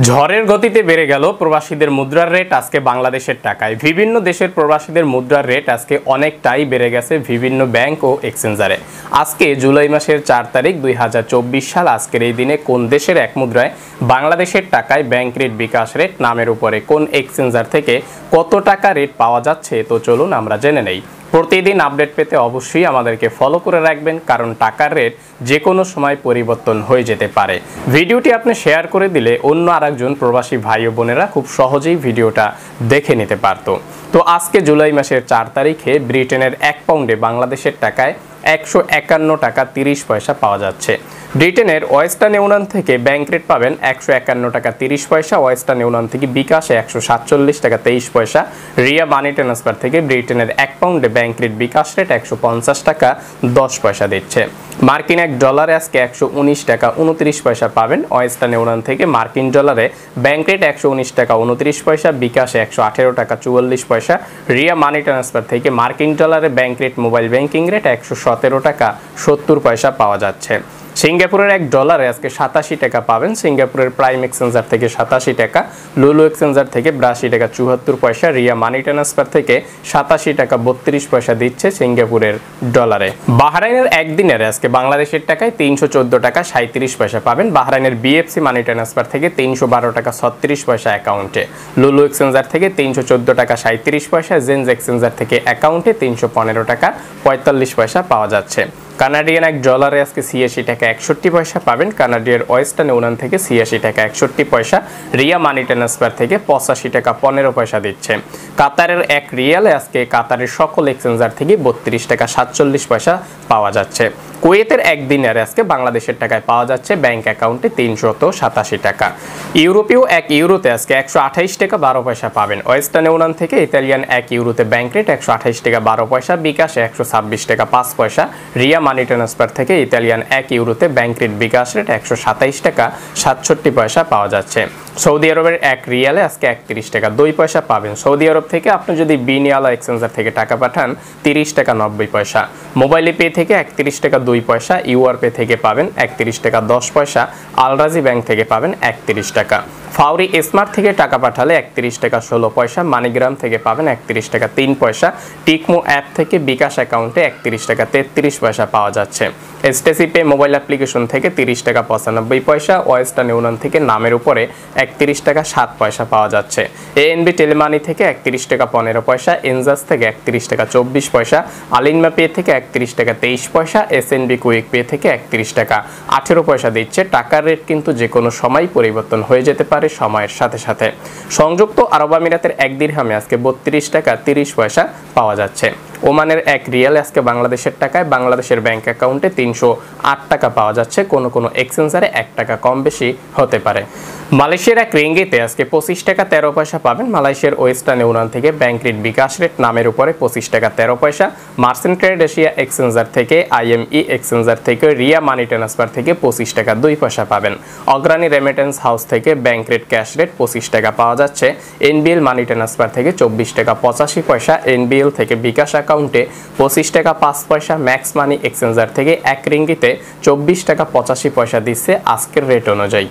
ঝড়ের গতিতে বেড়ে গেল প্রবাসীদের মুদ্রার রেট আজকে বাংলাদেশের টাকায়। বিভিন্ন দেশের প্রবাসীদের মুদ্রার রেট আজকে অনেকটাই বেড়ে গেছে বিভিন্ন ব্যাংক ও এক্সচেঞ্জারে। আজকে জুলাই মাসের 4 তারিখ 2024 সাল। আজকের এই দিনে কোন দেশের এক মুদ্রায় বাংলাদেশের টাকায় ব্যাংক রেট বিকাশ রেট নামের উপরে কোন এক্সচেঞ্জার থেকে কত টাকা রেট পাওয়া যাচ্ছে, তো চলুন আমরা জেনে নেই। প্রতিদিন আপডেট পেতে অবশ্যই আমাদেরকে ফলো করে রাখবেন, কারণ টাকার রেট যে কোনো সময় পরিবর্তন হয়ে যেতে পারে। ভিডিওটি আপনি শেয়ার করে দিলে অন্য আরেকজন প্রবাসী ভাই ও বোনেরা খুব সহজেই ভিডিওটা দেখে নিতে পারতো। তো আজকে জুলাই মাসের 4 তারিখে ব্রিটেনের 1 পাউন্ডে বাংলাদেশের টাকায় 151 টাকা 30 পয়সা পাওয়া যাচ্ছে। ব্রিটেনের ওয়েস্টার্ন ইউনিয়ন থেকে ব্যাংক রেট পাবেন 151 টাকা 30 পয়সা, ওয়েস্টার্ন ইউনিয়ন থেকে বিকাশে 147 টাকা 23 পয়সা, রিয়া মানি ট্রান্সফার থেকে ব্রিটেনের 1 পাউন্ডে ব্যাংক রেট বিকাশ রেট 150 টাকা 10 পয়সা দিচ্ছে। মার্কিন এক ডলারে আজকে 119 টাকা 29 পয়সা পাবেন। ওয়েস্টার্ন ইউনিয়ন থেকে মার্কিন ডলারে ব্যাংক রেট 119 টাকা 29 পয়সা, বিকাশে 118 টাকা 44 পয়সা, রিয়া মানি ট্রান্সফার থেকে মার্কিন ডলারে bank rate mobile banking rate 117 টাকা 70 পয়সা পাওয়া যাচ্ছে। সিঙ্গাপুরের এক ডলারে আজকে 87 টাকা পাবেন। সিঙ্গাপুরের প্রাইম এক্সচেঞ্জার থেকে 87 টাকা, লুলু এক্সচেঞ্জার থেকে 82 টাকা 74 পয়সা, রিয়া মানি ট্রান্সফার থেকে 87 টাকা 32 পয়সা দিচ্ছে সিঙ্গাপুরের ডলারে। বাহরাইনের একদিনের আজকে বাংলাদেশের টাকায় 314 টাকা 37 পয়সা পাবেন। বাহরাইনের বিএফসি মানি ট্রান্সফার থেকে 312 টাকা 36 পয়সা অ্যাকাউন্টে, লুলু এক্সচেঞ্জার থেকে 314 টাকা 37 পয়সা, জেন্স এক্সচেঞ্জার থেকে অ্যাকাউন্টে 315 টাকা 45 পয়সা পাওয়া যাচ্ছে। কানাডিয়ান এক ডলারে আজকে 86 টাকা 61 পয়সা পাবেন। কানাডিয়ার ওয়েস্টার্ন ইউনিয়ন থেকে 86 টাকা 61 পয়সা, রিয়া মানি ট্রান্সফার থেকে 85 টাকা 15 পয়সা দিচ্ছে। কাতারের এক রিয়ালে আজকে কাতারের সকল এক্সচেঞ্জার থেকে 32 টাকা 47 পয়সা পাওয়া যাচ্ছে। কুয়েতের এক দিনারে আজকে বাংলাদেশের টাকায় পাওয়া যাচ্ছে ব্যাংক অ্যাকাউন্টে 387 টাকা। ইউরোপীয় এক ইউরোতে আজকে 128 টাকা 12 পয়সা পাবেন। ওয়েস্টার্ন ইউনিয়ন থেকে ইতালিয়ান এক ইউরোতে ব্যাংক রেট 128 টাকা 12 পয়সা, বিকাশে 126 টাকা 5 পয়সা, রিয়া মানি ট্রান্সফার থেকে ইতালিয়ান এক ইউরোতে ব্যাংক রেট বিকাশ রেট 127 টাকা 67 পয়সা পাওয়া যাচ্ছে। সৌদি আরবের এক রিয়ালে আজকে 31 টাকা 2 পয়সা পাবেন। সৌদি আরব থেকে আপনি যদি বিনিয়ালা এক্সচেঞ্জার থেকে টাকা পাঠান 30 টাকা 90 পয়সা। মোবাইলে পে থেকে 31 টাকা 2 পয়সা, ইউআর পে থেকে পাবেন 31 টাকা 10 পয়সা, আলরাজি ব্যাংক থেকে পাবেন 31 টাকা। ফাউরি স্মার্ট থেকে টাকা পাঠালে 31 টাকা 16 পয়সা, মানিগ্রাম থেকে পাবেন 31 টাকা 3 পয়সা, টিকমো অ্যাপ থেকে বিকাশ অ্যাকাউন্টে 31 টাকা 33 পয়সা পাওয়া যাচ্ছে। এসটিসি পে মোবাইল অ্যাপ্লিকেশন থেকে 30 টাকা 95 পয়সা, ওয়েস্টার্ন ইউনিয়ন থেকে নামের উপরে 31 টাকা 7 পয়সা পাওয়া যাচ্ছে। এএনবি টেলিমানি থেকে 31 টাকা 15 পয়সা, এনজাস থেকে 31 টাকা 24 পয়সা, আলিনমা পে থেকে 31 টাকা 23 পয়সা, এসএনবি কুইক পে থেকে 31 টাকা 18 পয়সা দিচ্ছে। টাকার রেট কিন্তু যে কোনো সময় পরিবর্তন হয়ে যেতে পারে সময়ের সাথে সাথে। সংযুক্ত আরব আমিরাতের এক দিরহামে আজকে 32 টাকা 30 পয়সা পাওয়া যাচ্ছে। ওমানের এক রিয়াল আজকে বাংলাদেশের টাকায় বাংলাদেশের ব্যাংক অ্যাকাউন্টে 308 টাকা পাওয়া যাচ্ছে। কোনো এক্সচেঞ্জারে 1 টাকা কম বেশি হতে পারে। মালয়েশিয়ার এক রিঙ্গিতে আজকে 25 টাকা 13 পয়সা পাবেন। মালয়েশিয়ার ওয়েস্টার্ন ইউনিয়ন থেকে ব্যাংক রেট বিকাশ রেট নামের উপরে 25 টাকা 13 পয়সা, মার্চেন্ট ট্রেড এশিয়া এক্সচেঞ্জার থেকে, আইএমই এক্সচেঞ্জার থেকে, রিয়া মানি ট্রান্সফার থেকে 25 টাকা 2 পয়সা পাবেন। অগ্রণী রেমিটেন্স হাউস থেকে ব্যাংক রেট ক্যাশ রেট 25 টাকা পাওয়া যাচ্ছে। এনবিএল মানি ট্রান্সফার থেকে 24 টাকা 85 পয়সা, এনবিএল থেকে বিকাশ অ্যাকাউন্টে 25 টাকা 5 পয়সা, ম্যাক্স মানি এক্সচেঞ্জার থেকে এক রিঙ্গিতে 24 টাকা 85 পয়সা দিচ্ছে আজকের রেট অনুযায়ী।